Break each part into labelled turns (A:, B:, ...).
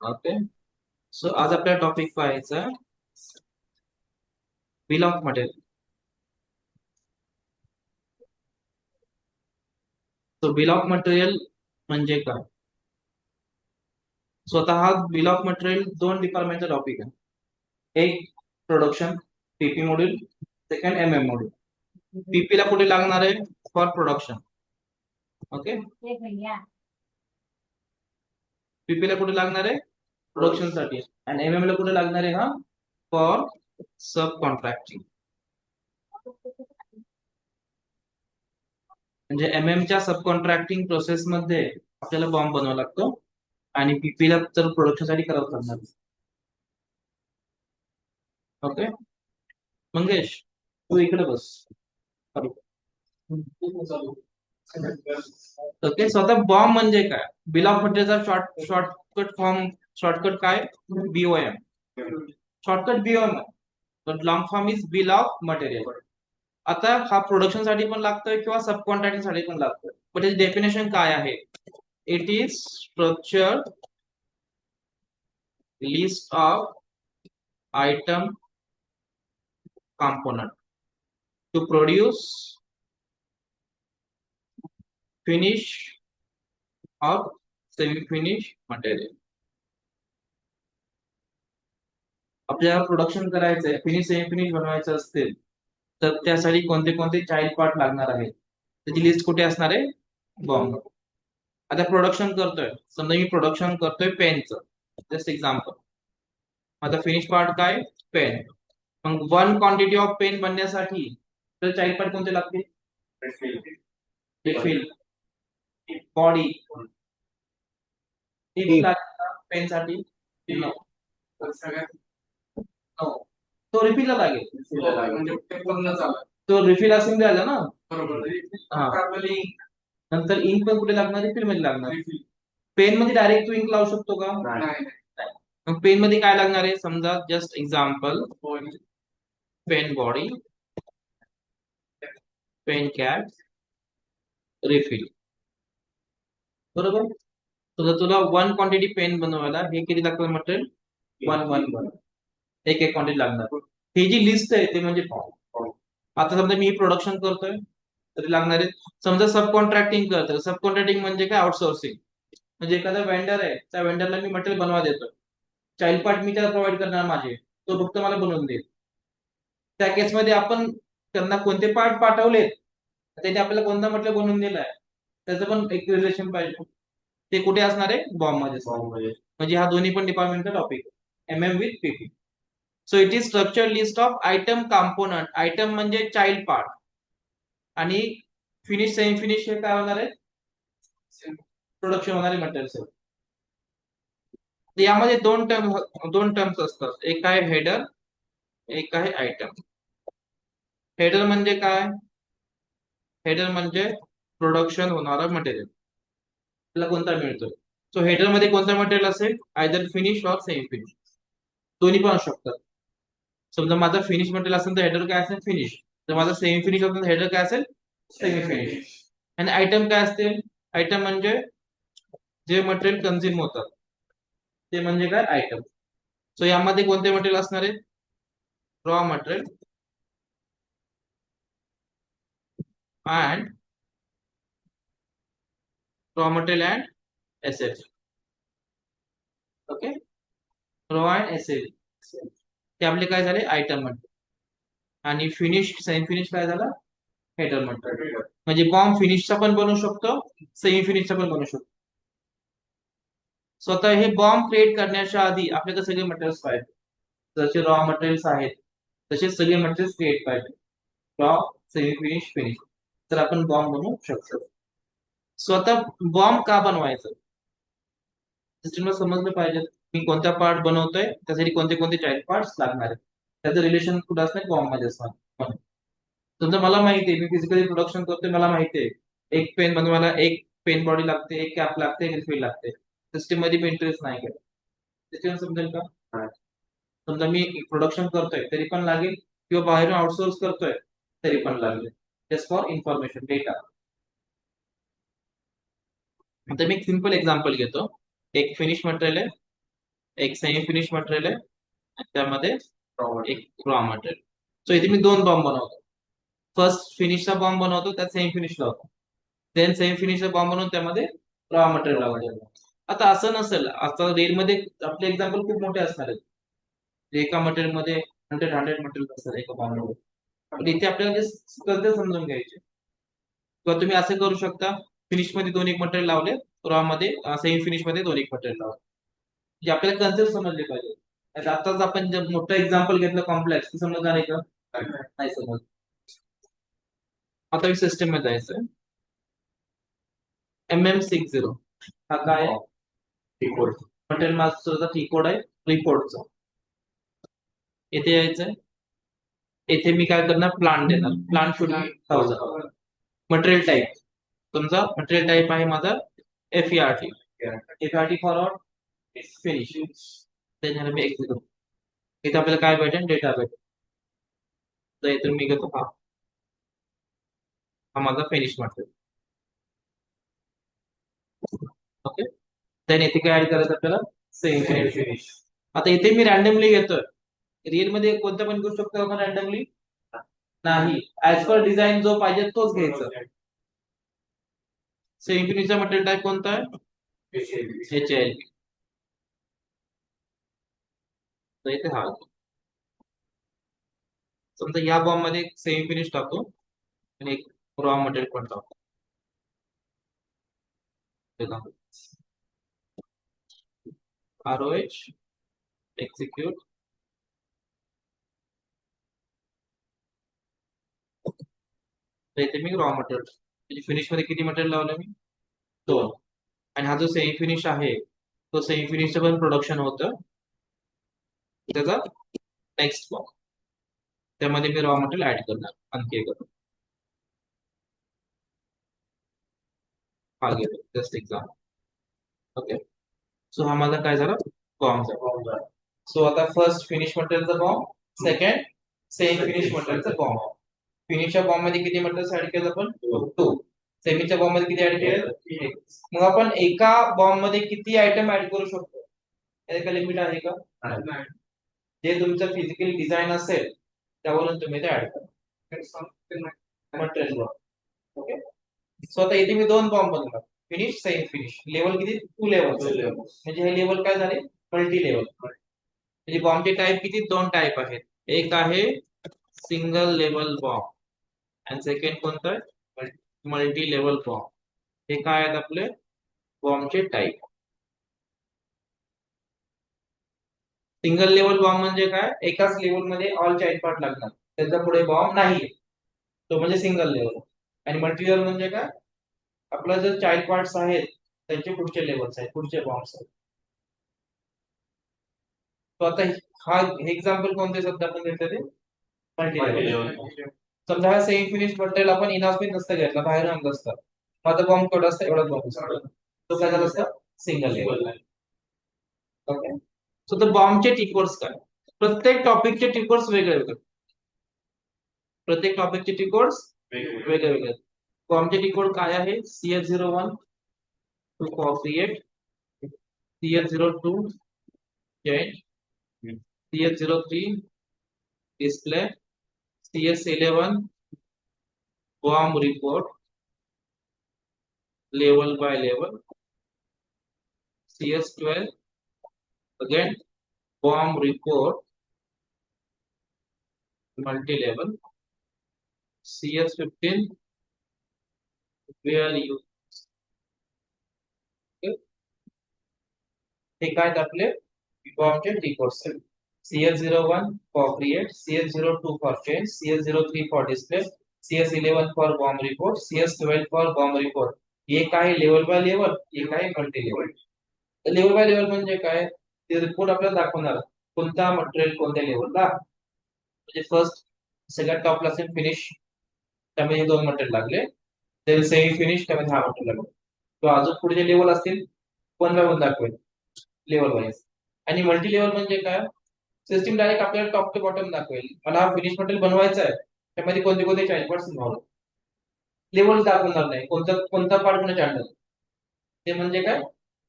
A: Okay. So आज आपला topic पाहायचा bill of material. So bill of material म्हणजे काय? स्वतः बिल ऑफ मटेरियल दोन डिपार्टमेंटचा टॉपिक आहे. एक प्रोडक्शन पीपी मॉड्यूल, सेकंड एमएम मॉड्यूल. पीपी ला कुठे लागणार आहे? For production. ओके. पीपी ला कुठे लागणार आहे? प्रोडक्शन साठी. आणि एमएम ला कुठे लागणार आहे? हा, फॉर सब कॉन्ट्रॅक्टिंग. म्हणजे एमएम च्या सब कॉन्ट्रॅक्टिंग प्रोसेस मध्ये आपल्याला बॉम्ब बनवावा लागतो आणि पीपी ला तर प्रोडक्शन साठी करावं लागणार. ओके. मंगेश, तू इकडे बस. ओके. स्वतः बॉम्ब म्हणजे काय? बिल ऑफ मटेरियलचा शॉर्टकट फॉर्म. शॉर्टकट काय? बीओएम. Shortcut BOM. पण long form is bill of material. आता हा प्रोडक्शन साठी पण लागतोय किंवा सब कॉन्ट्रॅक्टिंग साठी पण लागतोय, पण त्याची डेफिनेशन काय आहे? It is structure list of item component to produce finish or semi finish material. आपल्याला प्रोडक्शन करायचंय, फिनिश सेमी फिनिश बनवायचं असतील तर त्यासाठी कोणते कोणते चाइल्ड पार्ट लागणार आहेत त्याची लिस्ट कुठे असणार आहे? बॉम्ब. आता प्रोडक्शन करतोय, समजा मी प्रोडक्शन करतोय पेनचं, जस्ट एक्झाम्पल. आता फिनिश पार्ट काय? पेन. मग वन क्वांटिटी ऑफ पेन बनण्यासाठी तर चाइल्ड पार्ट कोणते लागतील? रिफिल, बॉडी, पेन साठी. No. No. तो रिफिल लागेल. तो रिफिल असेल झाला ना. हा. नंतर इंक पण कुठे लागणार? रिफिल मध्ये लागणार. पेन मध्ये डायरेक्ट तू इंक लावू शकतो का? नाही. मग पेन मध्ये काय लागणार आहे? समजा just example, pen body, pen cap, refill. बरोबर. तुला तुला वन क्वांटिटी पेन बनवायला हे किती लागतं मटेरियल? One one one. एक एक क्वांटिटी लागणार. ही जी लिस्ट आहे ते म्हणजे फॉर्म. आता समजा मी प्रोडक्शन करतोय तरी लागणारे. समजा सब कॉन्ट्रॅक्टिंग करतोय. सब कॉन्ट्रॅक्टिंग म्हणजे काय? आउटसोर्सिंग. म्हणजे एखादा वेंडर आहे, त्या वेंडरला मी मटेरियल बनवा देतो. चाइल्ड पार्ट मी त्याला प्रोव्हाइड करणार माझे, तो फक्त मला बनवून देईल. त्या केसमध्ये आपण त्यांना कोणते पार्ट पाठवलेत, त्याने आपल्याला कोणता मटेरियल बनवून दिलाय, त्याचं पण एक रिलेशन पाहिजे. ते कुठे असणार आहे? बॉम्ब मध्ये. म्हणजे हा दोन्ही पण डिपार्टमेंटचा टॉपिक, एमएम विथ पीपी. So it is structure list of item component. Item म्हणजे चाइल्ड पार्ट, आणि फिनिश सेमी फिनिश हे काय होणार आहे? प्रोडक्शन होणारे मटेरियल. यामध्ये दोन टर्म्स असतात. एक आहे हेडर, एक आहे आयटम. हेडर म्हणजे काय? हेडर म्हणजे प्रोडक्शन होणारा मटेरियल त्याला कोणता मिळतोय. सो हेडर मध्ये कोणता मटेरियल असेल? आयदर फिनिश और सेमी फिनिश, दोन्ही पण असू शकतात. समजा माझा फिनिश मटेरियल असेल तर हेडर काय असेल? फिनिश. तर माझा सेमी फिनिश असेल तर हेडर काय असेल? Semi finish. आणि आयटम काय असतील? आयटम म्हणजे जे मटेरियल कन्झ्युम होतात ते म्हणजे काय? आयटम. सो यामध्ये कोणते मटेरियल असणार आहे? Raw material and raw material and asset. Okay. Raw and asset ते आपले काय झाले? Item material. आणि फिनिश सेमी फिनिश काय झालं? Header material. म्हणजे बॉम्ब फिनिशचा पण बनवू शकतो, सेमी फिनिशचा पण बनवू शकतो. स्वतः हे बॉम्ब क्रिएट करण्याच्या आधी आपल्याकडे सगळे मटेरियल्स पाहिजे. जसे रॉ मटेरियल्स आहेत तसे सगळे मटेरियल्स क्रिएट पाहिजे. रॉ, सेमी फिनिश, फिनिश, तर आपण बॉम्ब बनवू शकतो. स्वतः बॉम्ब का बनवायचं सिस्टमला समजलं पाहिजे. मी कोणता पार्ट बनवतोय, त्यासाठी कोणते कोणते चाइल्ड पार्ट्स लागणार आहेत, त्याचं रिलेशन कुठं असणार? बॉम्ब मध्ये असणार. समजा मला माहिती आहे, मी फिजिकली प्रोडक्शन करतोय, मला माहिती आहे एक पेन बनवायला एक पेन बॉडी लागते, एक कॅप लागते, एक रिफिल लागते. सिस्टम मध्ये मी इंटरेस्ट नाही केला, सिस्टम समजेल का? समजा मी प्रोडक्शन करतोय तरी पण लागेल, किंवा बाहेरून आउटसोर्स करतोय तरी पण लागेल. Just for information data. आता मी एक सिंपल एक्झाम्पल घेतो. एक फिनिश मटेरियल आहे, एक सेमी फिनिश मटेरियल आहे आणि त्यामध्ये एक रॉ मटेरियल. सो इथे मी दोन बॉम्ब बनवतो. फर्स्ट फिनिशचा बॉम्ब बनवतो, त्यात सेमी फिनिश लावतो. देन सेमी फिनिशचा बॉम्ब बनवून त्यामध्ये रॉ मटेरियल लावतो. आता असं नसेल, आता रेल मध्ये आपले एक्झाम्पल खूप मोठे असणार आहेत. एका मटेरियल मध्ये 100 मटेरियल असतात एका बॉम्ब मध्ये. पण इथे आपल्याला जे कळते समजून घ्यायचे. किंवा तुम्ही असं करू शकता, फिनिश मध्ये दोन एक मटेरियल लावले, रॉ मध्ये सेमी फिनिश मध्ये दोन एक मटेरियल लावले. म्हणजे आपल्याला कन्सेप्ट समजले पाहिजे. आताच आपण जर मोठं एक्झाम्पल घेतलं कॉम्प्लेक्स, समजणार आहे का? नाही समज. आता सिस्टम मध्ये जायचं. MM60 हा काय आहे? मटेरियल मास्टरचा टी कोड आहे रिपोर्टचा. येथे यायचंय. येथे मी काय करणार, प्लांट देणार. Plant should be 1000. Material type तुमचा मटेरियल टाईप आहे माझा FERT. FERT forward finish. त्याच्याने मी एक्झिक्यूट. इथे आपल्याला काय भेटेल, डेटा भेटेल. तर इथून मी घेतो हा माझा फिनिश मटेरियल. ओके. देन इथे काय ऍड करायचं आपल्याला, सेमी फिनिश. आता इथे मी रॅन्डमली घेतोय. रिअल मध्ये कोणतं पण घेऊ शकतो आपण रॅन्डमली? नाही. ऍज पर डिझाईन जो पाहिजे तोच घ्यायचा. सेमी फिनिशचा मटेरियल टाईप कोणता आहे? HL. तर इथे हा समजा या बॉम्ब मध्ये सेमी फिनिश टाकतो आणि एक रॉ मटेरियल पण टाकतो. ROH execute. तर इथे मी रॉ मटेरियल म्हणजे फिनिश मध्ये किती मटेरियल लावलं मी? 2. आणि हा जो सेमी फिनिश आहे तो सेमी फिनिशचं पण प्रोडक्शन होतं. त्याचा नेक्स्ट बॉम्ब त्यामध्ये मी रॉ मटेरियल ऍड करणार आणखी एक. हा घेतो जस्ट एक्झाम. ओके. सो हा माझा काय झाला, बॉम्ब. सो आता फर्स्ट फिनिश मटेरियलचा बॉम्ब, सेकंड सेमी फिनिश मटेरियलचा बॉम्ब. फिनिशच्या बॉम्ब मध्ये किती मटेरियल ऍड केलं आपण? 2. सेमीच्या बॉम्ब मध्ये किती ऍड केलं? मग आपण एका बॉम्ब मध्ये किती आयटम ऍड करू शकतो? याचं लिमिट आहे का? जे तुमचं फिजिकल डिझाईन असेल त्यावरून तुम्ही ते ऍड करा मटेरियल बॉम्ब. ओके. सो आता इथे मी दोन बॉम्ब बनवणार, फिनिश सेमी फिनिश. लेवल किती? 2 लेवल. म्हणजे हे लेवल काय झाले, मल्टी लेवल. म्हणजे बॉम्बचे टाईप किती? 2 टाईप आहेत. एक आहे सिंगल लेवल बॉम्ब आणि सेकंड कोणतं आहे, मल्टी लेवल बॉम्ब. हे काय आहेत आपले बॉम्बचे टाईप. सिंगल लेवल बॉम्ब म्हणजे काय, एकाच लेवल मध्ये ऑल चाइल्ड पार्ट लागणार, त्याच्या पुढे बॉम्ब नाही, तो म्हणजे सिंगल लेवल. आणि मल्टी लेवल म्हणजे काय, आपला जर चाइल्ड पार्ट्स आहेत त्यांचे पुढचे लेवल्स आहेत, पुढचे बॉम्ब्स आहेत. तो आता हा एक्झाम्पल कोणते शब्द आपण घेतले ते मल्टी लेवल. समजा हा सेमी फिनिश मटेरियल आपण इनॉस्पिन नसतं घेतला, बाहेर आणलं असतं, माझा बॉम्ब केवढा असतं, एवढा बॉम्ब असतो, तो काय झाला असतं, single level. Okay. So the बॉम्बचे टिकोड्स काय, प्रत्येक टॉपिकचे टिकोड्स वेगळे वेगळे. प्रत्येक टॉपिकचे टिकोड्स वेगळे वेगळे. बॉम्बचे टिकोड काय आहे, CH01 टू कॉपरिएट, CH02 change, CH03 display, CS11 BOM report level by level, CS12 again bomb report multi level, CS15 where you. हे काय आपले बॉम्बचे टिकोड्स. CS01 for create, CS02 for change, CS03 for display, CS11 for bomb report, CS12 for bomb report. हे काय level by level, हे काय multi level. Level by level म्हणजे काय, ते रिपोर्ट आपल्याला दाखवणार कोणता मटेरियल कोणत्या लेवलला. म्हणजे फर्स्ट सगळ्यात टॉपला असेल फिनिश, त्यामध्ये 2 मटेरियल लागले. देन सेमी फिनिश, त्यामध्ये 6 मटेरियल लागले. तो अजून पुढचे लेवल असतील वन बाय वन दाखवेल लेवल वाईज. आणि मल्टी लेवल म्हणजे काय, सिस्टीम डायरेक्ट आपल्याला टॉप टू बॉटम दाखवेल. मला हा फिनिश मटेरियल बनवायचा आहे, त्यामध्ये कोणते कोणते चाइल्ड पार्ट्स इन्व्हॉल्व, लेवल दाखवणार नाही कोणता कोणता पार्ट म्हणजे चालणार. ते म्हणजे काय,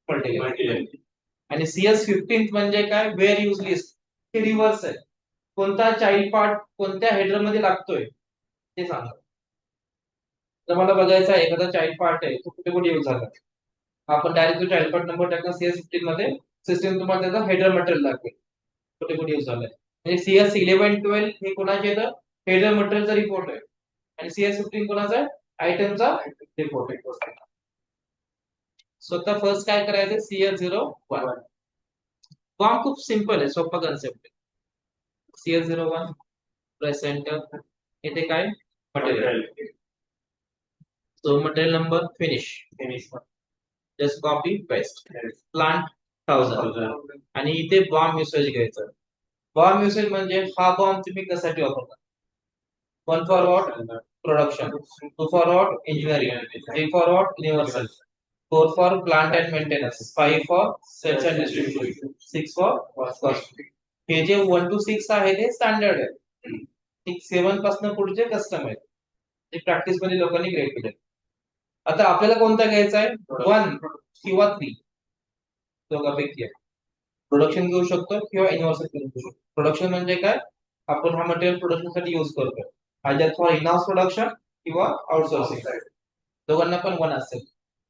A: मल्टी लेवल. आणि CS15 म्हणजे काय, वेअर यूज लिस्ट, हे रिव्हर्स आहे. कोणता चाइल्ड पार्ट कोणत्या हेडर मध्ये लागतोय ते सांगा. तर मला बघायचा आहे एखादा चाइल्ड पार्ट आहे तो कुठे कुठे यूज झाला. आपण डायरेक्ट चाइल्ड पार्ट नंबर टाकला CS15 मध्ये, सिस्टम तुम्हाला त्याचा हेडर मटेरियल दाखवेल कुठे कुठे यूज झालाय. म्हणजे CS11-12 हे कोणाचे येतं, हेडर मटेरियलचा रिपोर्ट आहे. आणि CS15 कोणाचा आहे, आयटमचा रिपोर्ट आहे. स्वतः फर्स्ट काय करायचं, CS01. फॉर्म खूप सिंपल आहे, सोपा कन्सेप्ट आहे. CS01 press enter. इथे काय, material. So material number finish. Just copy paste. Plant 1000 आणि इथे बॉम्ब युसेज घ्यायचं. बॉम्ब युसेज म्हणजे हा बॉम्ब तुम्ही कशासाठी वापरता. 1 for what, production. 2 for what, engineering. 3 for what, universal. 4 for plant and maintenance. 5 for sales and distribution. 6 for cost. हे जे 1 to 6 आहे ते स्टँडर्ड आहे. 7 पासून पुढचे कस्टम आहे, ते प्रॅक्टिस मध्ये लोकांनी क्रिएट केले. आता आपल्याला कोणता घ्यायचा आहे, 1 किंवा 3 दोघांपैकी आहे. प्रोडक्शन घेऊ शकतो किंवा युनिव्हर्सल घेऊ शकतो. प्रोडक्शन म्हणजे काय, आपण हा मटेरियल प्रोडक्शन साठी युज करतो, either for in house production किंवा आउटसोर्सिंग. दोघांना पण 1 असेल.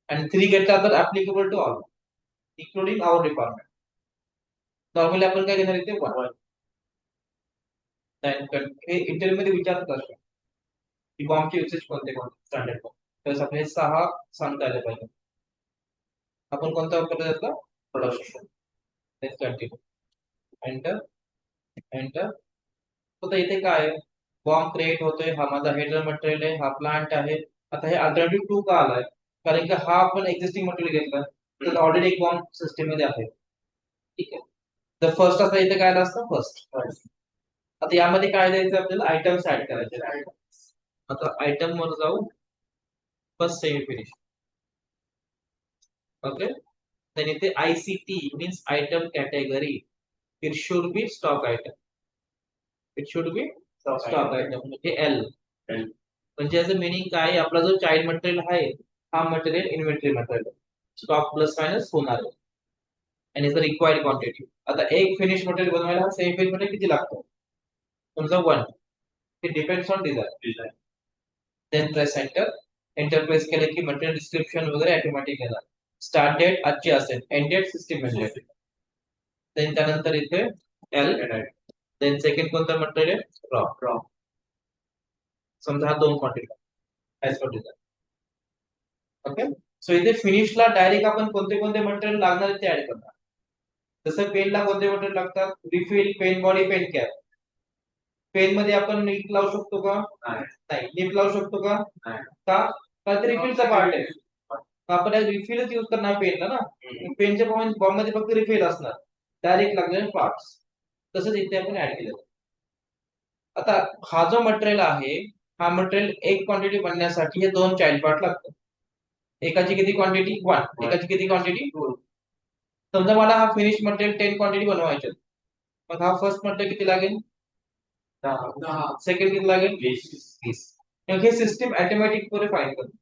A: आणि 3 घेतला तर applicable to all including our department. Normally आपण काय घेणार इथे 1. हे इंटरव्ह्यू मध्ये विचारत असतो की बॉम्बचे युसेज कोणते कोणते स्टँडर्ड बॉम्ब, तर आपले 6 सांगता आले पाहिजे. आपण कोणता वापरला जातो, production. Let's continue. Enter enter. तर इथे काय आहे, बॉम्ब क्रिएट होतोय, हा माझा हेडर मटेरियल आहे, हा प्लांट आहे. आता हे अल्टरनेटिव्ह 2 का आलाय, कारण की हा आपण एक्झिस्टिंग मटेरियल घेतला, तर ऑलरेडी एक बॉम्ब सिस्टम मध्ये आहे. ठीक आहे. तर फर्स्ट असं इथे काय असतं, फर्स्ट. आता यामध्ये काय द्यायचं आपल्याला, आयटम्स ऍड करायचे. आता आयटम वर जाऊ, first semi finish. Okay. then इथे ICT means item category, it should be stock item. It should be stock item म्हणजे L. म्हणजे याचं मिनिंग काय, आपला जो चाइल्ड मटेरियल आहे हा material inventory material stock plus minus होणार आहे. आणि याचं रिक्वायर्ड क्वांटिटी. आता एक फिनिश मटेरियल बनवायला सेमी फिनिश मध्ये किती लागतो, समजा 1. it depends on design. then press enter. Enter press केलं की मटेरियल डिस्क्रिप्शन वगैरे ऑटोमॅटिक येणार. स्टार्ट डेट आजची असेल, end date system date. Then त्यानंतर इथे एल. देन सेकंड कोणता मटेरियल, रॉ. समजा हा 2 quantity as per design. Okay. So इथे फिनिशला डायरेक्ट आपण कोणते कोणते मटेरियल लागणार आहे ते ऍड करणार. जसं पेनला कोणते मटेरियल लागतात, refill, pen body, pen cap. Pen मध्ये आपण निप लावू शकतो का, नाही. निप लावू शकतो का, का ते रिफिलचा पार्ट आहे. आपण रिफिलच यूज करणार पेनला ना, पेनच्या बॉम्ब मध्ये फक्त रिफिल असणार, डायरेक्ट लागणारे पार्ट्स. तसंच इथे आपण ऍड केलं. आता हा जो मटेरियल आहे, हा मटेरियल एक क्वांटिटी बनण्यासाठी हे 2 चाइल्ड पार्ट लागतात. एकाची किती क्वांटिटी, 1. एकाची किती क्वांटिटी, 2. समजा मला हा फिनिश मटेरियल 10 क्वांटिटी बनवायचे, मग हा फर्स्ट मटेरियल किती लागेल, 10. सेकंड किती लागेल, 20. मग हे सिस्टम ऑटोमॅटिक पुरे फाईन करतो,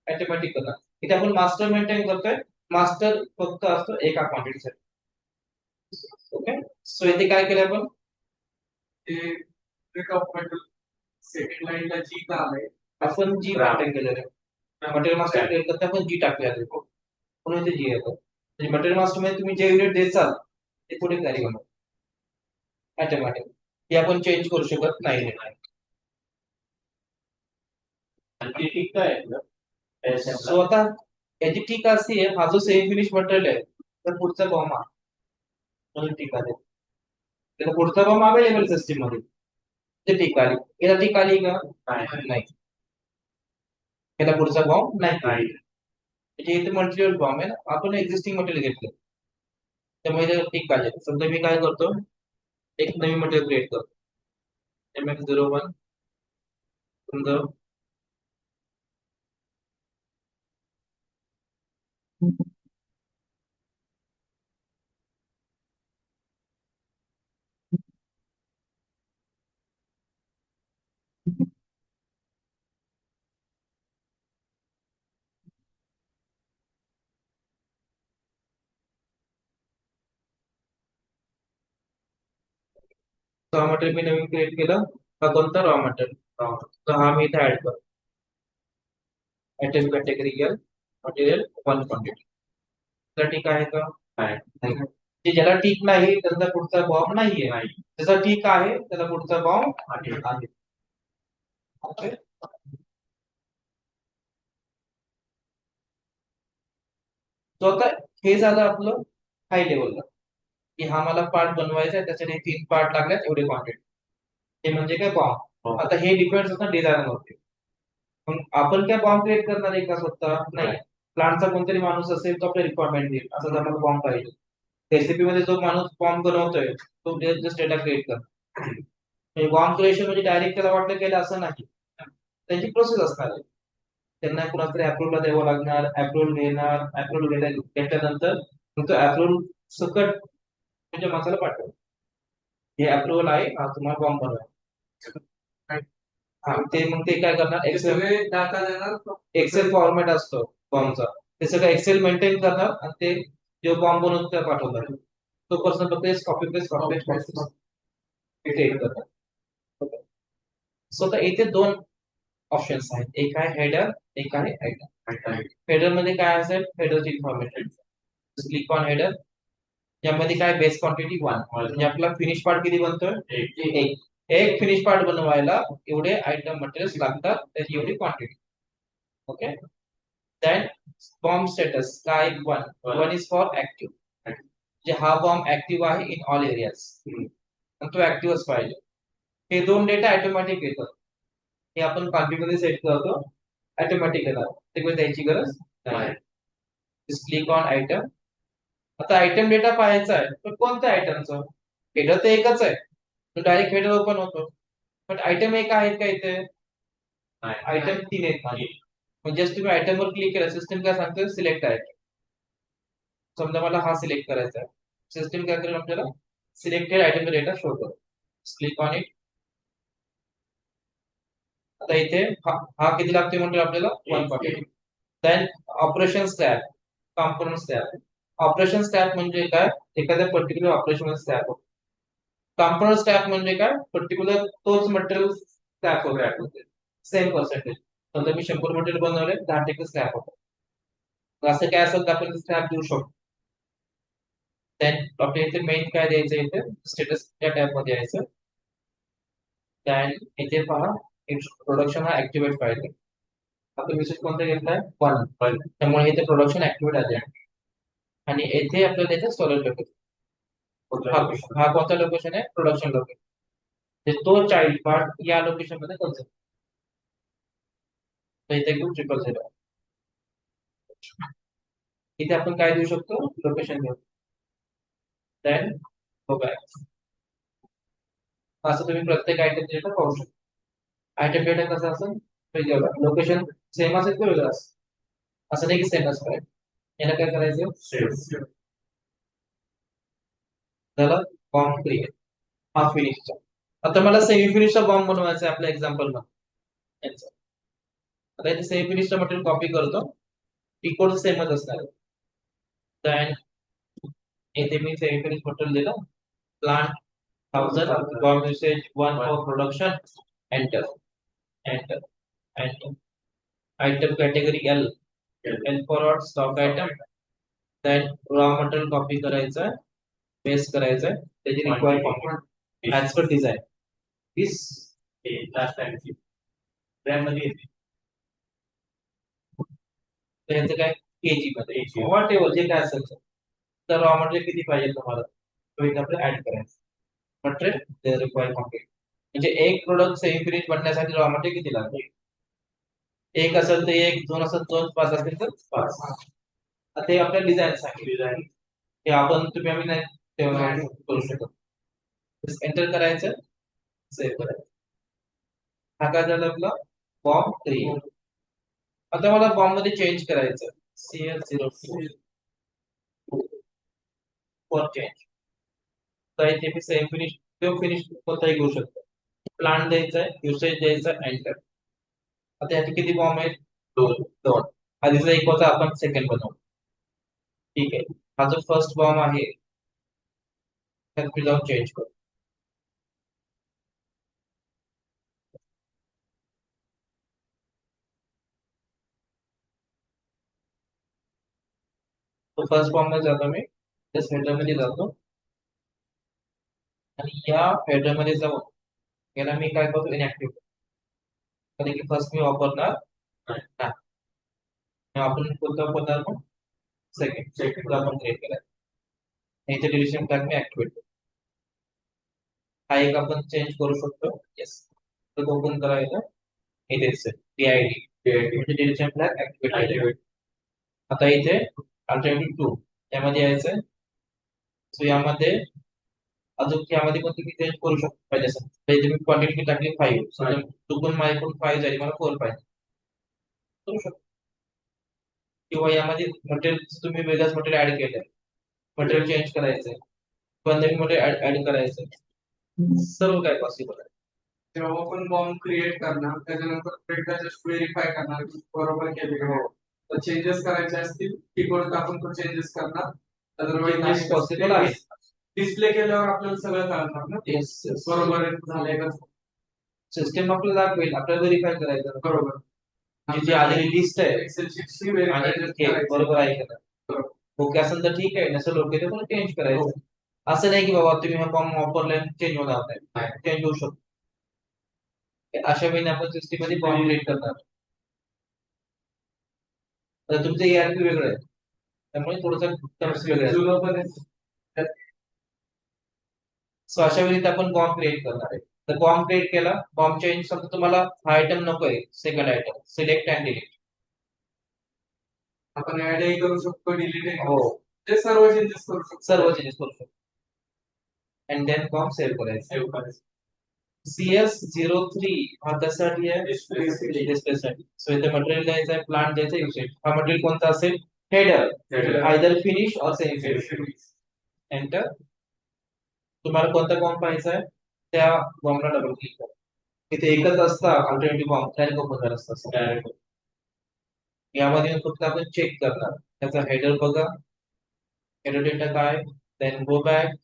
A: ऑटोमॅटिक करणार. इथे आपण मास्टर मेंटेन करतोय, मास्टर फक्त असतो एका क्वांटिटीसाठी. ओके. सो इथे काय केलं आपण, सेकंड लाईनला जी का आलंय, आपण जी मेंटेन केलेलं आहे. मटेरियल मास्टर क्रिएट करता आपण जी टाकले आहे, म्हणून इथे जी येतो. म्हणजे मटेरियल मास्टर मध्ये तुम्ही जे युनिट देसाल ते पुढे कॅरी होणार ऑटोमॅटिक. हे आपण चेंज करू शकत नाही. आणि ठीक आहे. सो आता याची टीका अशी आहे, हा जो सेमी फिनिश मटेरियल आहे तर पुढचा बॉम्ब आहे म्हणून टीका आहे. त्याला पुढचा बॉम्ब अवेलेबल सिस्टम मध्ये ते टीका आली. याला टीका आली का, नाही. याला पुढचा बॉम्ब नाही. म्हणजे इथे मटेरियल बॉम्ब आहे ना, आपण एक्झिस्टिंग मटेरियल घेतलं त्यामुळे टीका आली. समजा मी काय करतो, एक नवीन मटेरियल क्रिएट करतो, MX01. समजा रॉ मटेरियल मी नवीन क्रिएट केलं. हा कोणता रॉ मटेरियल, तर हा मी इथे ऍड करतो. Item category L, material one quantity. तर ठीक आहे का? नाही. जे ज्याला ठीक नाही त्याचा पुढचा बॉम्ब नाहीये. ज्याचा ठीक आहे त्याला पुढचा बॉम्ब आहे. ओके. तो आता हे झालं आपलं हाय लेवलला, की हा मला पार्ट बनवायचा आहे, त्याच्याने 3 पार्ट लागल्यात एवढे क्वांटिटी. हे म्हणजे काय बॉम्ब. आता हे डिपेंड्स होतं डिझायनरवरती. मग आपण काय बॉम्ब क्रिएट करणार आहे का स्वतः? नाही. प्लांटचा कोणतरी माणूस असेल तो आपल्या रिक्वायरमेंट देईल, असं जर मला बॉम्ब पाहिजे. रेसिपी मध्ये जो माणूस बॉम्ब बनवतोय तो जस्ट डेटा क्रिएट करतो. बॉम्ब क्रिएशन म्हणजे डायरेक्ट त्याला वाटलं केलं असं नाही. त्यांची प्रोसेस असणार आहे. त्यांना कुणातरी अप्रुव्हल द्यावं लागणार, अप्रुव्हल घेणार, अप्रुव्हल घेतल्यानंतर तो अप्रुव्हल सकट म्हणजे मसाला पाठवतो. हे अप्रुव्हल आहे, हा तुम्हाला बॉम्ब बनवायचा. हा ते मग ते काय करणार, एक्सेल डाटा देणार. एक्सेल फॉर्मॅट असतो बॉम्बचा, ते सगळं एक्सेल मेंटेन करणार आणि ते जो बॉम्ब बनवतो त्या पाठवणार. तो पर्सन फक्त कॉपी पेस्ट कॉपी पेस्ट करणार. सो तर इथे दोन ऑप्शन्स आहेत, एक आहे हेडर, एक आहे आयटम. हेडर मध्ये काय असेल, हेडरची इन्फॉर्मेशन. Click on header. यामध्ये काय बेस क्वांटिटी 1, म्हणजे आपला फिनिश पार्ट किती बनतोय, एक. एक फिनिश पार्ट बनवायला एवढे आयटम मटेरियल्स लागतात, त्याची एवढी quantity. Okay. Then BOM status काय, 1 इज फॉर ऍक्टिव्ह. जे हा बॉम्ब ऍक्टिव्ह आहे इन ऑल एरियाज, तो ऍक्टिव्हच पाहिजे. हे दोन डेटा ऑटोमॅटिक येतात. हे आपण कॉन्फिग सेट करतो, ऑटोमॅटिक येणार, ते काही द्यायची गरज नाही. Click on item. आता आयटम डेटा पाहायचा आहे, पण कोणत्या आयटमचं? हेडर तर एकच आहे, तो डायरेक्ट हेडर ओपन होतो. पण आयटम एक आहेत का इथे? आयटम 3 आहेत माझे. म्हणजे तुम्ही आयटम वर क्लिक केलं, सिस्टम काय सांगतो, सिलेक्ट आहे. समजा मला हा सिलेक्ट करायचा आहे, सिस्टम काय करेल आपल्याला सिलेक्टेड आयटम डेटा शो करो. Click on it. आता इथे हा किती लागते म्हणजे आपल्याला 140. Then operation stack, component stack. Operation stack म्हणजे काय, एखाद्या particular operation stack. Component stack म्हणजे काय, पर्टिक्युलर तोच मटेरियल स्टॅक होते, सेम पर्सेंटेज. समजा मी 100 मटेरियल बनवले, 10% स्क्रॅप होतो. असं काय असेल तर आपण स्क्रॅप देऊ शकतो. देन आपल्या इथे मेन काय द्यायचं, इथे स्टेटस या टॅब मध्ये यायचं. देन इथे पहा प्रोडक्शन हा ऍक्टिव्हेट पाहिजे. आपण विशेष कोणता घेतलाय, 1, त्यामुळे इथे प्रोडक्शन ऍक्टिव्हेट आहे. आणि येथे आपल्याला त्याचं स्टोरेज लोकेशन, हा कोणता लोकेशन आहे, प्रोडक्शन लोकेशन. तो चाइल्ड पार्ट या लोकेशन मध्ये कन्सिडर. तर इथे घेऊ 000. इथे आपण काय देऊ शकतो, लोकेशन देऊ. Then go back. असं तुम्ही प्रत्येक आयटम डेटा पाहू शकता. आयटम डेटा कसा असेल, लोकेशन सेम असेल तर वेगळं असेल, असं नाही की सेम असतं. याला काय करायचं, झालं बॉम्ब क्रिएट. हा फिनिशचा. आता मला सेमी फिनिशचा बॉम्ब बनवायचा आहे आपल्या एक्झाम्पल मध्ये. आता इथे सेमी फिनिशचा मटेरियल कॉपी करतो, इक्वल सेमच असणार. देन येथे मी सेमी फिनिश मटेरियल दिलं, plant 1000, BOM usage 1 for production, enter. Enter. Enter. Item category L, L for stock item. Then raw material copy करायचं, पेस्ट करायचं, त्याची require component as per design this last time रॅम मध्ये येते. त्याचं काय, KG मध्ये व्हॉट एव्हर जे काय असेल. तर रॉ मटेरियल किती पाहिजे तुम्हाला, तो इथे आपल्याला ऍड करायचं. Material require complete. म्हणजे एक प्रोडक्ट सेमी फिनिश बनण्यासाठी रॉ मटेरियल किती लागते, एक असेल तर एक, दोन असेल दोन, 5 असेल तर 5. आता हे आपल्या डिझाईन सांगितलं, हे आपण तुम्ही आम्ही नाही तेव्हा करू शकत. एंटर करायचं, सेव्ह करायचं. हा काय झालं आपला बॉम्ब क्रिएट. आता मला बॉम्ब मध्ये चेंज करायचं, CL0 फॉर चेंज. तर इथे मी सेम फिनिश किंवा फिनिश कोणताही घेऊ शकतो. प्लांट द्यायचा आहे, युसेज द्यायचा, एंटर. आता याचे किती बॉम्ब आहेत, 2. आधीचा एक होता, आपण सेकंड बनवू. ठीक आहे. हा जो फर्स्ट बॉम्ब आहे त्यात मी जाऊन चेंज करू. तो फर्स्ट फॉर्म मध्ये जातो मी, जस्ट हेडर मध्ये जातो आणि या हेडर मध्ये जाऊन याला मी काय करतो इनॅक्टिव्ह, कारण की फर्स्ट मी वापरणार नाही. आपण कोणता वापरणार मग सेकंड आपण क्रिएट केला, याचे डिलिशन फ्लॅग मी ऍक्टिव्हेट. हा एक आपण चेंज करू शकतो. येस, तो ओपन करायचा इथेच PID म्हणजे डिलिशन फ्लॅग ऍक्टिव्हेट. आता इथे अल्टरनेटिव्ह 2 त्यामध्ये यायचं. सो यामध्ये अजून यामध्ये पण तुम्ही चेंज करू शकतो पाहिजे असं. तर इथे मी क्वांटिटी टाकली 5, सो चुकून माझ्याकडून 5 झाली, मला 4 पाहिजे, करू शकतो. किंवा यामध्ये मटेरियल तुम्ही वेगळंच मटेरियल ऍड केलंय, मटेरियल चेंज करायचंय किंवा नवीन मटेरियल ऍड करायचंय, सर्व काय पॉसिबल आहे.
B: तेव्हा आपण बॉम्ब क्रिएट करणार, त्याच्यानंतर एकदा जस्ट व्हेरीफाय करणार की बरोबर केले का. तर चेंजेस करायचे असतील कीबोर्ड आपण तो चेंजेस करणार,
A: Changes possible आहे.
B: डिस्प्ले केल्यावर आपल्याला सगळं कळणार ना.
A: येस,
B: बरोबर झालंय का.
A: सिस्टम आपल्याला दाखवेल, आपल्याला व्हेरीफाय करायचं
B: बरोबर.
A: जी आलेली लिस्ट आहे
B: एक्सेल शीटशी
A: आणि
B: व्हेरीफाय
A: हे बरोबर आहे का. ओके असेल तर ठीक आहे, नसेल ओके तर चेंज करायचं. असं नाही की बाबा तुम्ही हा फॉर्म वापरलाय चेंज होणार नाही, चेंज होऊ शकतो. अशा वेळी आपण सिस्टम मध्ये फॉर्म क्रिएट करणार. तर तुमचं ERP वेगळं आहे, त्यामुळे थोडंसं टर्म्स वेगळे आहेत. सो अशा वेळी आपण फॉर्म क्रिएट करणार आहे. तर फॉर्म क्रिएट केला, फॉर्म चेंज समजा तुम्हाला हा आयटम नकोय, second item select and delete.
B: आपण ऍडही करू शकतो, डिलीट
A: हो,
B: ते सर्व चेंजेस करू शकतो,
A: सर्व चेंजेस करू शकतो. अँड देन फॉर्म सेव्ह करायचं. CS03 हा त्यासाठी आहे, डिस्प्लेसाठी. सो इथे मटेरियल द्यायचं आहे, प्लांट द्यायचं, युसेज. हा मटेरियल कोणता असेल, हेडर, आयदर फिनिश और सेमी फिनिश. एंटर. तुम्हाला कोणता फॉर्म पाहिजे आहे त्या फॉर्मला डबल क्लिक करा. इथे एकच असता अल्टरनेटिव्ह फॉर्म, डायरेक्ट ओपन झाला असता. यामध्ये फक्त आपण चेक करणार त्याचा हेडर बघा, हेडर डेटा काय, देन गो बॅक,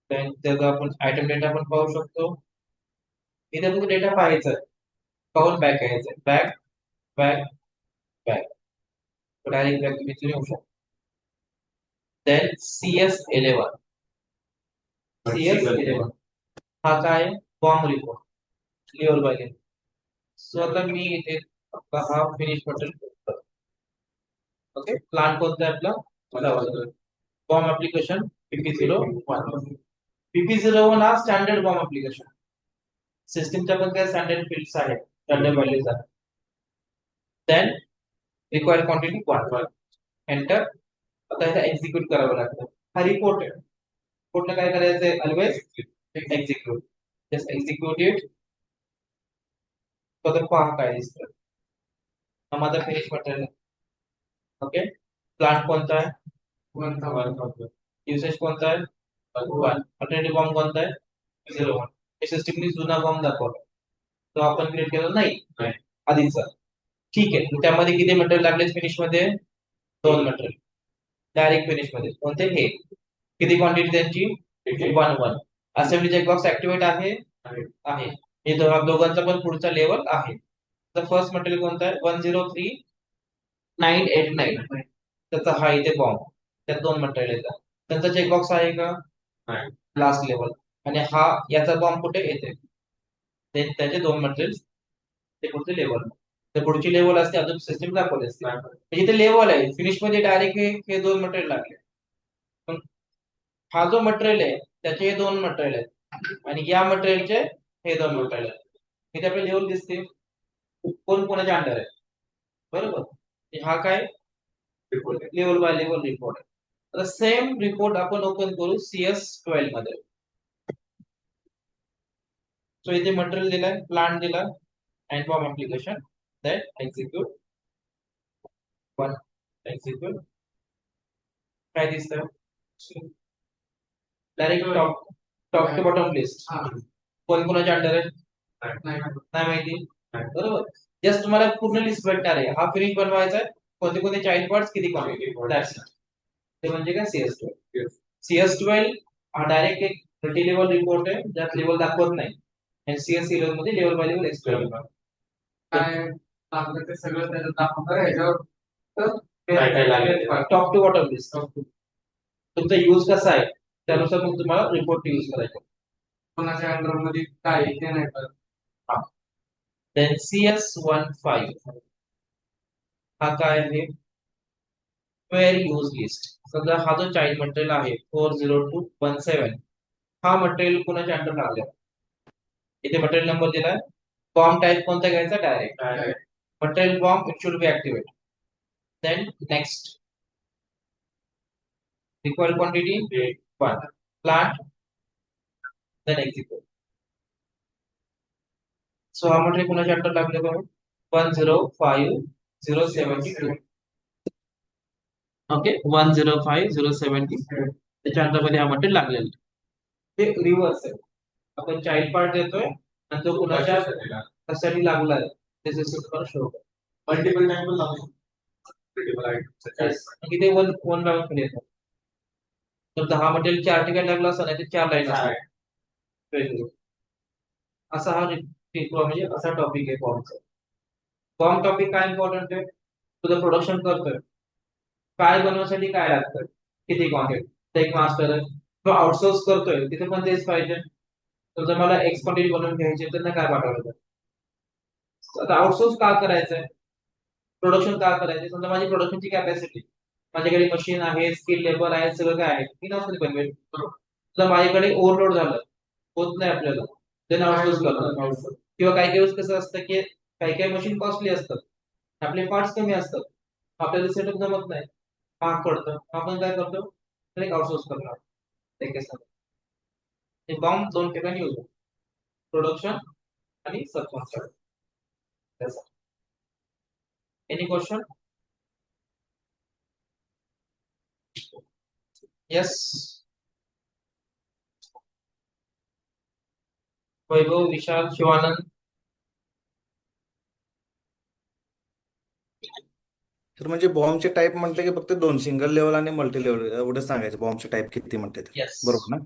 A: देन त्याचा आपण आयटम डेटा पण पाहू शकतो. इथे फक्त डेटा पाहायचा आहे, पाहून बॅक यायचं, back back back, direct back तुम्ही येऊ शकता. देन CS11 हा काय, form report level by level. So आता मी इथे आपला हा फिनिश बटन करतो. ओके, प्लान कोणता आहे आपला, फॉर्म ऍप्लिकेशन PP01. PP01 हा स्टँडर्ड फॉर्म ऍप्लिकेशन. सिस्टमच्या पण काही स्टँडर्ड फील्ड्स आहेत, स्टँडर्ड व्हॅल्यूज आहेत. Then required quantity 1. एंटर. आता इथे एक्झिक्यूट करावं लागतं. हा रिपोर्ट आहे, रिपोर्टला काय करायचंय, always execute. Just execute it. तर पहा काय दिसतं, हा माझा फिनिश मटेरियल. ओके, प्लांट कोणता आहे, 1. युसेज कोणता आहे, 1. अल्टरनेटिव्ह फॉर्म कोणता आहे, 01. हे सिस्टमनी जुना फॉर्म दाखवला, तो आपण क्रिएट केला नाही आधीचा. ठीक आहे, मग त्यामध्ये किती मटेरियल लागले फिनिश मध्ये, 2 मटेरियल डायरेक्ट फिनिश मध्ये. कोणते, हे किती क्वांटिटी त्यांची, 1. असेंब्ली चेकबॉक्स ऍक्टिव्हेट आहे, हे दोघांचा पण पुढचा लेवल आहे. तर फर्स्ट मटेरियल कोणता आहे, 103989. त्याचा हा इथे बॉम्ब, त्यात 2 मटेरियल येतात. त्यांचा चेकबॉक्स आहे का, लास्ट लेवल. आणि हा याचा बॉम्ब कुठे येते, त्याचे 2 मटेरियल ते पुढचे लेवल. तर पुढची लेवल असते अजून सिस्टम दाखवली असते, इथे लेवल आहे फिनिश मध्ये डायरेक्ट हे 2 मटेरियल लागले. पण हा जो मटेरियल आहे त्याचे हे 2 मटेरियल आहेत आणि या मटेरियलचे हे 2 मटेरियल आहेत. इथे आपले लेवल दिसते, कोण कोणाच्या अंडर आहे, बरोबर. हा काय, लेवल बाय लेवल रिपोर्ट आहे. आता सेम रिपोर्ट आपण ओपन करू CS12 मध्ये. सो इथे मटेरियल दिलाय, प्लांट दिला, and form application, that execute 1. Execute. काय दिसतं, direct top to bottom list. कोण कोणाच्या अंडर आहे नाही माहिती, बरोबर. जस्ट तुम्हाला पूर्ण लिस्ट भेटणार आहे, हा फिनिश बनवायचा आहे, कोणते कोणते चाइल्ड पार्ट्स किती क्वांटिटी, ते म्हणजे काय CS12. CS12 हा डायरेक्ट एक मल्टी लेवल रिपोर्ट आहे, ज्यात लेवल दाखवत नाही. आणि CS11 मध्ये लेवल बाय लेवल एक्सप्लेन
B: काय लागलं ते सगळं त्याच्यात दाखवणार ह्याच्यावर. तर
A: काय काय लागेल टॉप टू बॉटम लिस्ट तुमचा यूज कसा आहे त्यानुसार मग तुम्हाला रिपोर्ट यूज करायचा.
B: कोणाच्या अंडर मध्ये काय आहे ते नाही कळत.
A: हा देन CS15 हा काय आहे वेअर यूज लिस्ट. समजा हा जो चाइल्ड मटेरियल आहे 40217 हा मटेरियल कोणाच्या अंडर लागला इथे मटेरियल नंबर दिलाय. बॉम्ब टाइप कोणता घ्यायचा direct material BOM it should be activate. Then next required quantity 1 plant then execute. So हा मटेरियल कोणाच्या अंडर लागले बघा 105072 ओके 105072 त्याच्या अंडर मध्ये हा मटेरियल लागलेला आहे. ते रिव्हर्स आहे आपण चाइल्ड पार्ट देतोय आणि तो कुणाच्या कशासाठी लागला आहे त्याचे तुम्हाला शो करेल.
B: मल्टिपल टाइम पण लागू शकतो.
A: इथे वन वन राऊंड मध्ये येतात. तर 10 मटेरियल 4 ठिकाणी लागला असं नाही ते 4 लाईन असतात. असा हा म्हणजे असा टॉपिक आहे फॉर्मचा. फॉर्म टॉपिक काय इम्पॉर्टंट आहे तुझं प्रोडक्शन करतोय काय बनवण्यासाठी काय लागतं किती क्वांटिटी एक मास्टर आहे तो आउटसोर्स करतोय तिथे पण तेच पाहिजे. तर जर मला एक्स क्वांटिटी बनवून घ्यायची तर नाही काय पाठवायचं. आता आउटसोर्स का करायचंय प्रोडक्शन का करायचंय समजा माझी प्रोडक्शनची कॅपॅसिटी माझ्याकडे मशीन आहे स्किल लेबर आहे सगळं काय आहे मी नसतं बनवेल. तर माझ्याकडे ओव्हरलोड झालं होत नाही आपल्याला देन आउटसोर्स करणार. किंवा काही दिवस कसं असतं की काही काही मशीन कॉस्टली असतात आपले पार्ट्स कमी असतात आपल्याला सेटअप जमत नाही महाग पडतं आपण काय करतो तर एक आउटसोर्स करणार. ते बॉम्ब दोन ठिकाणी यूज प्रोडक्शन आणि सबकॉन्ट्रॅक्ट. एनी क्वेश्चन यस वैभव विशाल शिवानंद.
C: तर म्हणजे बॉम्बचे टाईप म्हटलं की फक्त दोन सिंगल लेवल आणि मल्टी लेवल एवढं सांगायचं बॉम्बचे टाईप किती म्हणते ते.
A: यस
C: बरोबर ना.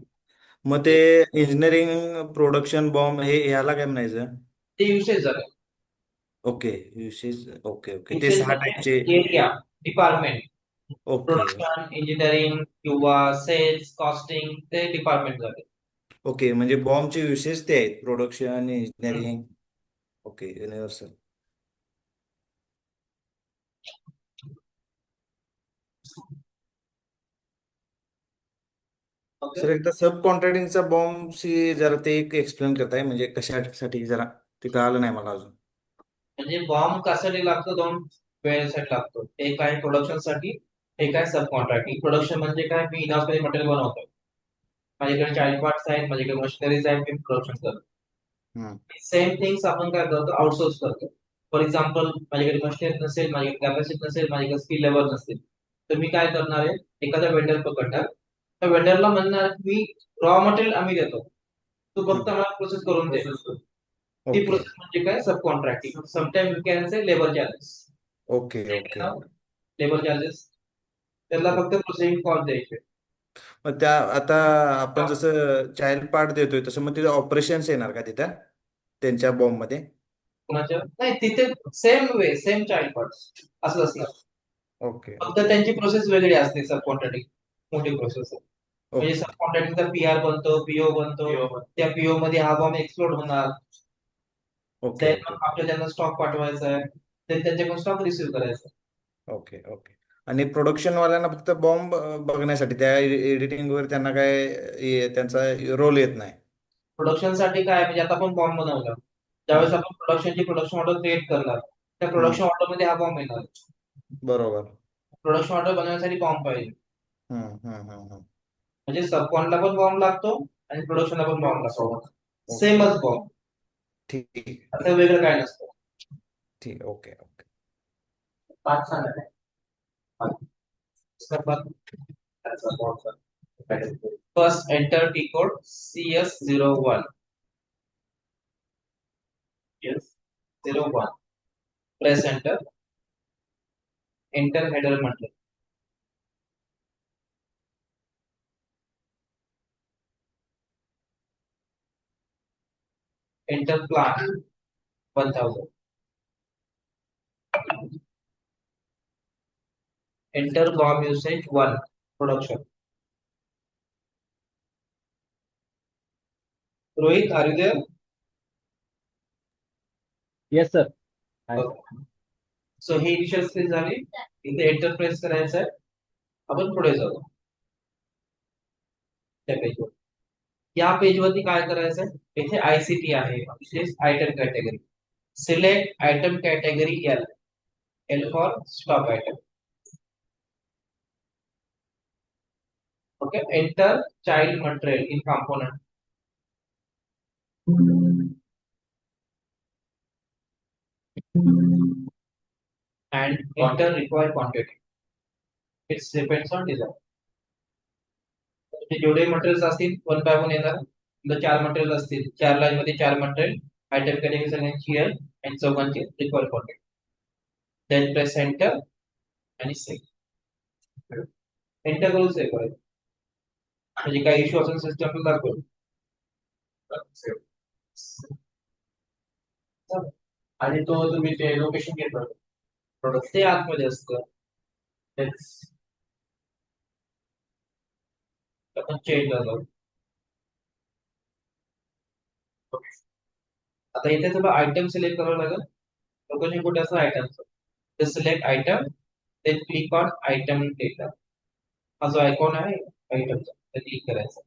C: मग ते इंजिनिअरिंग प्रोडक्शन बॉम्ब हे याला काय म्हणायचं.
A: ते युसेज झालं.
C: ओके युसेज ओके ओके ते
A: युसेज
C: 6 टाईपचे.
A: म्हणजे area department
C: okay
A: production engineering किंवा सेल्स कॉस्टिंग ते डिपार्टमेंट झाले.
C: ओके म्हणजे बॉम्बचे युसेज ते आहेत production engineering. Okay universal. Sir एकदा सब कॉन्ट्रॅक्टिंगचा बॉम्बशी जरा ते एक एक्सप्लेन करताय म्हणजे कशासाठी जरा ते कळालं नाही मला अजून.
A: म्हणजे बॉम्ब कशासाठी लागतो दोन वेळेसाठी लागतो एक आहे प्रोडक्शन साठी एक आहे सब कॉन्ट्रॅक्टिंग. प्रोडक्शन म्हणजे काय मी इनहाऊस मध्ये मटेरियल बनवतो माझ्याकडे चाइल्ड पार्ट्स आहेत माझ्याकडे मशिनरीज आहेत मी प्रोडक्शन करतो.
C: हम्म.
A: सेम थिंग्स आपण काय करतो आउटसोर्स करतो. फॉर एक्झाम्पल माझ्याकडे मशिनरी नसेल माझ्याकडे कॅपॅसिटी नसेल माझ्याकडे स्किल लेबर नसेल तर मी काय करणार आहे एखादा वेंडर पकडणार त्या वेंडरला म्हणणार मी रॉ मटेरियल आम्ही देतो तू फक्त मला प्रोसेस करून दे. ती
C: ओके
A: प्रोसेस म्हणजे काय subcontracting. Sometime you can say labour charges.
C: Okay okay
A: labour charges त्याला फक्त प्रोसेसिंग कॉस्ट द्यायचे.
C: मग त्या आता आपण जसं चाइल्ड पार्ट देतोय तसं मग तिथे ऑपरेशन्स येणार का तिथं त्यांच्या बॉम्ब मध्ये.
A: कुणाच्या नाही तिथे same way same child parts असं असणार
C: ओके
A: फक्त
C: ओके
A: त्यांची प्रोसेस वेगळी असते सब कॉन्ट्रॅक्टिंग मोठी प्रोसेस आहे. म्हणजे
C: ओके
A: सब कॉन्ट्रॅक्टिंगचा PR बनतो पीओ बनतो त्या पीओ मध्ये हा बॉम्ब एक्सप्लोड होणार.
C: ओके
A: Then
C: ओके
A: मग आपल्याला त्यांना स्टॉक पाठवायचा आहे ते त्यांच्याकडून स्टॉक रिसिव्ह करायचा.
C: ओके ओके आणि प्रोडक्शन वाल्यांना फक्त बॉम्ब बघण्यासाठी त्या एडिटिंग वर त्यांना काय त्यांचा रोल येत नाही.
A: प्रोडक्शन साठी काय म्हणजे आता आपण बॉम्ब बनवला
C: हा
A: ज्यावेळेस आपण प्रोडक्शनची प्रोडक्शन ऑर्डर क्रिएट करणार त्या
C: हम्म
A: प्रोडक्शन ऑर्डर मध्ये हा बॉम्ब येणार.
C: बरोबर.
A: प्रोडक्शन ऑर्डर बनवण्यासाठी बॉम्ब पाहिजे
C: हम्म.
A: म्हणजे सबकॉनला पण बॉम्ब लागतो आणि प्रोडक्शनला पण बॉम्ब लागतो.
C: ओके
A: सेमच बॉम्ब
C: ठीक
A: असं वेगळं काय नसतं.
C: ठीक ओके ओके.
A: पाच सांगा first enter T code CS01 01 press enter enter header म्हटलं enter plan 1000 Enter bomb usage 1 production. Rohit, are you there?
D: Yes sir.
A: Okay. So he initial stage झाली. इथे एंटर प्रेस करायचं आहे. आपण पुढे जाऊ त्या पेजवर. या पेजवरती काय करायचं आहे? इथे ICT आहे, item category. Select item category L. L for stop item. Okay, enter child material in component. And enter required quantity. It depends on design. जेवढे मटेरियल्स असतील 1 by 1 येणार. जर 4 मटेरियल असतील 4 लाईन मध्ये 4 मटेरियल आयटम कॅटेगरी सगळ्यांची L आणि चौघांची required quantity. Then press enter आणि सेव्ह. एंटर करून सेव्ह करायचं. म्हणजे काही इश्यू असेल सिस्टमला दाखवून
B: आणि तो तुम्ही ते लोकेशन घेतलं
A: प्रोडक्ट ते आतमध्ये असतं. आपण चेंज झालो. आता इथे तुला आयटम सिलेक्ट करावं लागेल. लोकेशन कुठे असतं आयटमचं. तर select item, then click on item data. हा जो आयकॉन आहे आयटमचा ते क्लिक करायचा.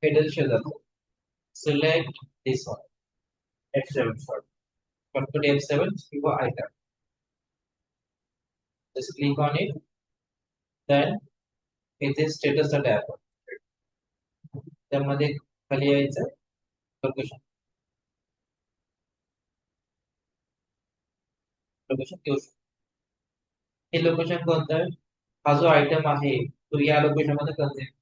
A: हेडर शेजारचं select this one F7 short. Put F7 किंवा item. Just click on it. Then इथे स्टेटसचा टॅब. त्यामध्ये खाली यायचं लोकेशन. लोकेशन घेऊ शकतो. हे लोकेशन कोणतं आहे? हा जो आयटम आहे तो या लोकेशन मध्ये कन्झ्युम.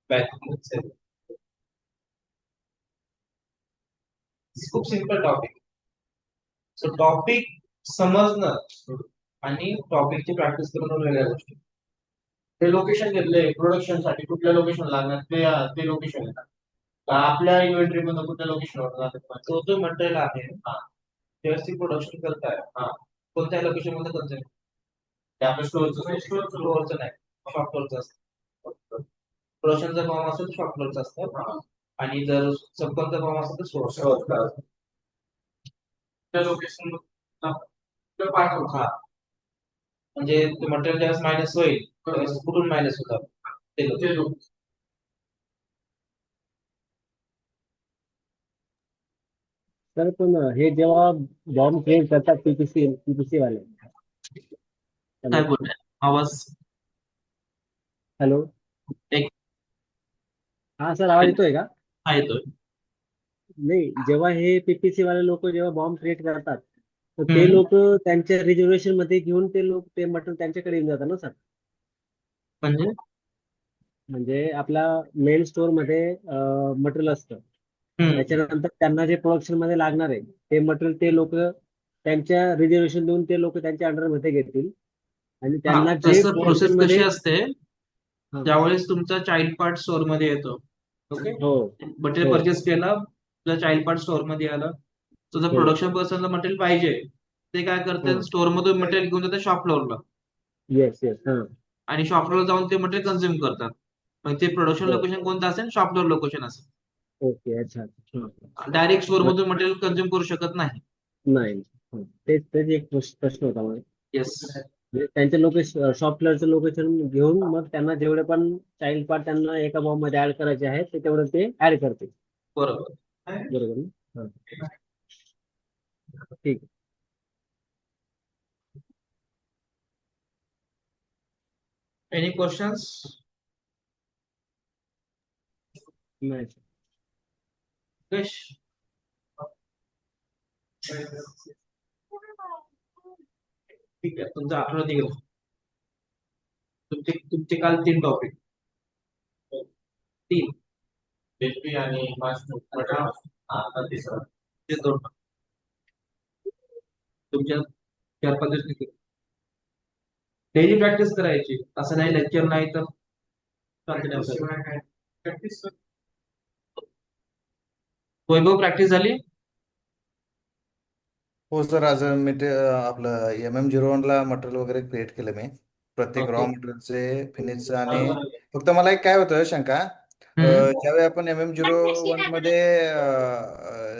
A: बॅक खूप सिंपल टॉपिक. सो टॉपिक समजणं आणि टॉपिकची प्रॅक्टिस करणं वेगळ्या गोष्टी.
B: ते लोकेशन घेतले प्रोडक्शन साठी कुठल्या लोकेशन लागणार ते लोकेशन येतात आपल्या इन्व्हेंटरी मध्ये कुठल्या लोकेशनवर जातात.
A: तो जो मटेरियल आहे व्यवस्थित प्रोडक्शन करताय कोणत्या लोकेशन मध्ये कन्झ्युम.
B: ते आपल्या स्टोअरचं
A: स्टोअरचं नाही, शॉप फ्लोअरचं असतं. प्रोडक्शनचा फॉर्म असेल शॉप फ्लोअरचं असतं. आणि जर सबकॉनचा फॉर्म असेल तर स्टोअर.
B: त्या लोकेशन पाठवतो.
A: म्हणजे मटेरियल ज्यावेळेस मायनस होईल त्यावेळेस कुठून मायनस होतात ते लोक.
D: सर पण हे जेव्हा बॉम्ब क्रिएट करतात पीपीसी वाले.
A: काय बोलताय? आवाज
D: हॅलो.
A: एक
D: हा सर, आवाज येतोय का?
A: हा येतोय.
D: नाही, जेव्हा हे पीपीसी वाले लोक जेव्हा बॉम्ब क्रिएट करतात तर ते लोक त्यांच्या रिझर्वेशन मध्ये घेऊन ते लोक ते मटेरियल त्यांच्याकडे येऊन जातात ना सर. म्हणजे आपल्या मेन स्टोअर मध्ये मटेरियल असतं. त्याच्यानंतर त्यांना जे प्रोडक्शन मध्ये लागणार आहे ते मटेरियल ते लोक त्यांच्या रिझर्वेशन देऊन ते लोक त्यांच्या अंडर मध्ये घेतील आणि त्यांना जे
A: प्रोसेस
D: प्रोडक्शन
A: कशी
D: मध्ये
A: असते त्यावेळेस तुमचा चाइल्ड पार्ट स्टोअर मध्ये येतो. ओके, मटेरियल परचेस केला, तुझा चाइल्ड पार्ट स्टोअर मध्ये आला. तुझं प्रोडक्शन पर्सनला मटेरियल पाहिजे ते काय करतात स्टोअर मधून मटेरियल घेऊन जातात शॉप फ्लोअरला.
D: येस
A: आणि शॉप फ्लोअर जाऊन ते मटेरियल कन्झ्युम करतात. मग ते प्रोडक्शन लोकेशन कोणतं असेल शॉप फ्लोअर लोकेशन असेल.
D: ओके, अच्छा.
A: डायरेक्ट स्टोअर मधून मटेरियल कन्झ्युम करू शकत नाही.
D: नाही, तेच एक प्रश्न होता मला.
A: येस,
D: त्यांचे लोकेशन शॉपक्लअरचं लोकेशन घेऊन मग त्यांना जेवढे पण चाइल्ड पार्ट त्यांना एका बॉम्ब मध्ये ऍड करायचे आहेत ते तेवढं ते ऍड करते.
A: बरोबर.
D: बरोबर ना? ठीक.
A: Any questions?
D: नाही.
A: ठीक आहे, तुमचा आठवडा निघाला. तुमचे काल 3 टॉपिक 3
B: एचपी आणि तिसरा
A: ते 2 तुमच्या 4-5 दिवस निघतील. डेली प्रॅक्टिस करायची, असं नाही लेक्चर नाही तर
B: प्रॅक्टिस.
A: वैभव प्रॅक्टिस झाली?
C: हो सर, आज मी ते आपलं MM01 ला मटेरियल वगैरे क्रिएट केलं मी, प्रत्येक रॉ
A: ओके.
C: मटेरियलचे फिनिशचं. आणि फक्त मला एक काय होतं शंका, ज्यावेळी आपण MM01 मध्ये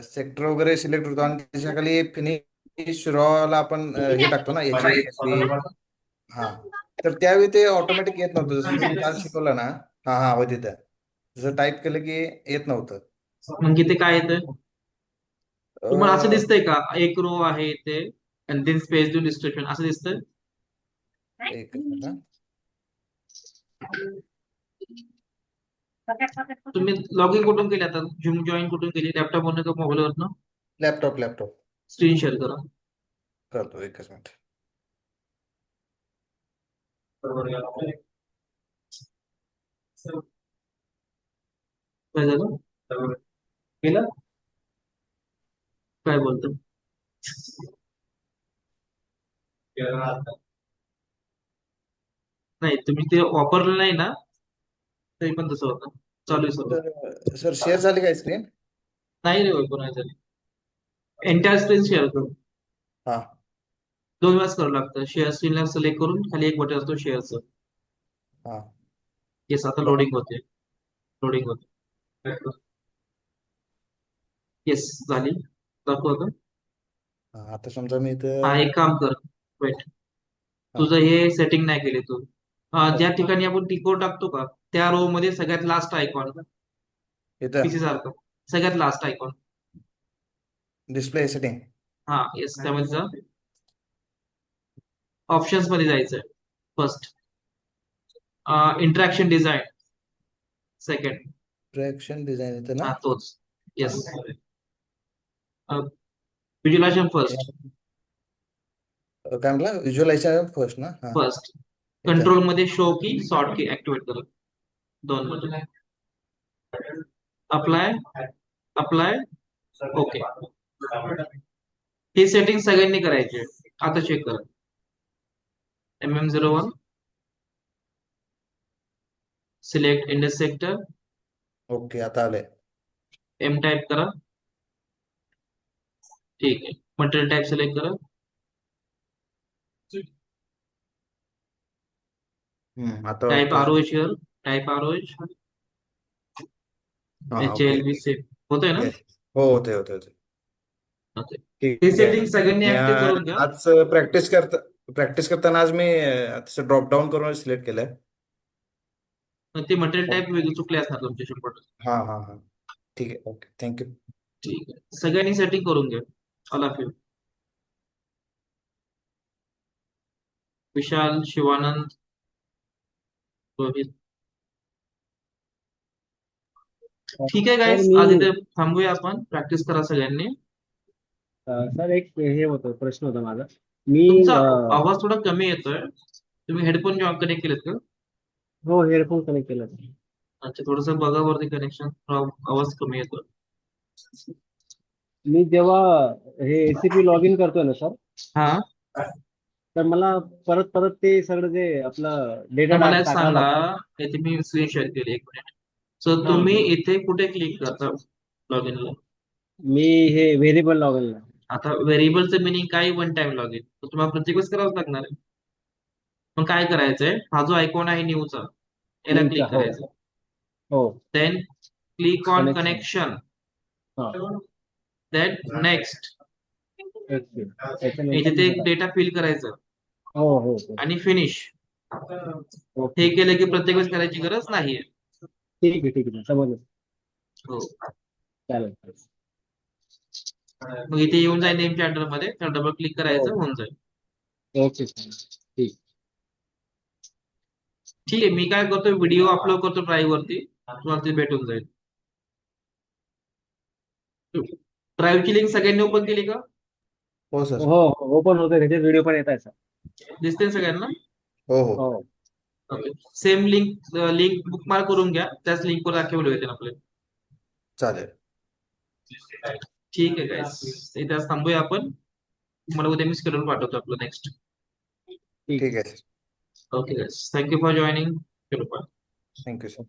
C: सेक्टर वगैरे सिलेक्ट होतो आणि त्याच्याखाली फिनिश रॉला आपण हे टाकतो ना, HSP. हा, तर त्यावेळी ते ऑटोमॅटिक येत नव्हतं, जसं तुम्ही काल शिकवलं ना. हा हा, होते त्या जसं टाईप केलं की येत नव्हतं.
A: मग इथे काय येतं तुम्हाला? असं
C: अं,
A: दिसतंय का एक रो आहे इथे आणि देन स्पेस देऊन डिस्क्रिप्शन असं दिसतंय?
C: एक मिनिट हा.
A: तुम्ही लॉग इन कुठून केले आता? झूम जॉईन कुठून केली? लॅपटॉप वरनं का मोबाईल वरनं?
C: लॅपटॉप
A: स्क्रीन शेअर करा.
C: करतो, एकच मिनिट.
A: काय झालं? केलं? काय बोलतो? नाही, तुम्ही ते वापरलं नाही ना, तरी पण तसं होतं. चालू आहे सर्व.
C: सर शेअर झाली काय स्क्रीन?
A: नाही रे वैभव, नाही झाली. एंटायर स्क्रीन शेअर करू.
C: हा
A: 2 वेळाच करावं लागतं. शेअर स्क्रीनला सिलेक्ट करून खाली एक बटन असतो शेअरचं.
C: हा.
A: येस, आता
C: बघा.
A: लोडिंग होते. लोडिंग होते. येस, झाली. दाखवतो.
C: हा, आता समजा मी
A: हा,
C: इथं.
A: एक काम कर. वेट.
C: हा
A: तुझं हे सेटिंग नाही केले तू. ज्या
C: ओके.
A: ठिकाणी आपण टिकोर टाकतो का, त्या रो मध्ये सगळ्यात लास्ट आयकॉन,
C: इथं
A: पीसी सारखं सगळ्यात लास्ट आयकॉन.
C: Display setting.
A: हा, येस, त्यामध्ये ऑप्शन्स मध्ये जायचंय. First interaction design, second.
C: Traction design इथं ना.
A: हा, तोच.
C: हा.
A: येस. Visualisation first.
C: काय म्हटलं, व्हिज्युअलायझेशन फर्स्ट ना. हा.
A: फर्स्ट
C: इथं.
A: कंट्रोल मध्ये शो की सॉर्ट की ऍक्टिव्हेट करा. 2 मध्ये अप्लाय, अप्लाय, ओके. ही सेटिंग सगळ्यांनी करायची आहे. आता चेक करा. MM01 select index sector,
C: okay, आता आले.
A: M टाइप करा. ठीक आहे. मटेरियल टाइप सिलेक्ट करा.
C: आता
A: टाइप
C: वाटतंय.
A: ROH here. Type ROH.
C: हा ओके.
A: HLV सेव होतंय ना?
C: येस. हो, होते.
A: ओके. ही
C: ठीक
A: सेटिंग
C: आहे.
A: सगळ्यांनी
C: मी
A: ऍक्टिव्ह करून घ्या.
C: आज प्रॅक्टिस करताना आज मी ड्रॉप डाऊन करून सिलेक्ट केलंय.
A: पण ते मटेरियल
C: हो.
A: टाइप वेगळे चुकले असणार तुमचे 100%.
C: हा. ठीक आहे, ओके, थँक्यू.
A: ठीक आहे. सगळ्यांनी सेटिंग करून घ्या. All of you. Vishal, Shivanand, Rohit. ठीक आहे
D: सर
A: गाईस,
D: मी
A: आज इथे थांबूया आपण. प्रॅक्टिस करा सगळ्यांनी.
D: सर एक हे होतं, प्रश्न होता माझा. मी
A: तुमचा आवाज थोडा कमी येतोय. तुम्ही हेडफोन कनेक्ट केलेत का?
D: हो, हेडफोन कनेक्ट केला सर.
A: अच्छा, थोडस बघा वरती कनेक्शन. आवाज कमी येतोय.
D: मी जेव्हा हे एसीपी लॉग इन करतोय ना सर,
A: हा,
D: तर मला परत परत ते सगळं जे आपलं डेटा
A: तर मला एक
D: टाकावं
A: सांगा.
D: लागतं.
A: इथे मी स्क्रीन शेअर केली, 1 मिनिट. सो
D: हा,
A: तुम्ही इथे कुठे क्लिक करता लॉग इनला?
D: मी हे व्हेरिएबल लॉग इन.
A: आता व्हेरिएबलचं मिनिंग काय? One time log in. तर तुम्हाला प्रत्येक वेळेस करावंच लागणार आहे. मग काय करायचंय? हा जो आयकॉन आहे न्यूचा, याला
D: न्यूचा,
A: क्लिक
D: हो
A: करायचं.
D: हो,
A: then click on
D: connection.
A: Connection.
D: हा,
A: देन नेक्स्ट. इथे
D: त्याच्यानंतर
A: ते
D: बघा.
A: डेटा फिल करायचं
D: हो.
A: आणि फिनिश. हे
D: ओके,
A: केलं की प्रत्येक वेळेस करायची गरज नाहीये.
D: ठीक आहे समजलं.
A: हो.
D: चालेल.
A: मग इथे येऊन जाईल नेमच्या अंडर मध्ये, तर डबल क्लिक
D: हो,
A: करायचं, होऊन जाईल.
D: ओके ठीक.
A: ठीक आहे. मी काय करतो, व्हिडिओ अपलोड करतो ड्राईव्ह वरती. तुम्हाला ते भेटून जाईल. ड्राईव्हची लिंक सगळ्यांनी ओपन केली का?
C: हो सर.
D: हो, ओपन होतोय, त्याचे व्हिडिओ पण येत आहे सर.
A: दिसते सगळ्यांना?
C: हो.
D: हो,
A: ओके. सेम लिंक बुकमार्क करून घ्या. त्याच लिंकवर अख्खे व्हिडिओ येतील आपले.
C: चालेल.
A: ठीक आहे गाईस, इथे आज थांबूया आपण. तुम्हाला उद्या मी शेड्यूल पाठवतो आपलं नेक्स्ट.
D: ठीक
C: ठीक
D: आहे.
C: आहे sir.
A: Okay guys, thank you for joining.
C: Thank you sir.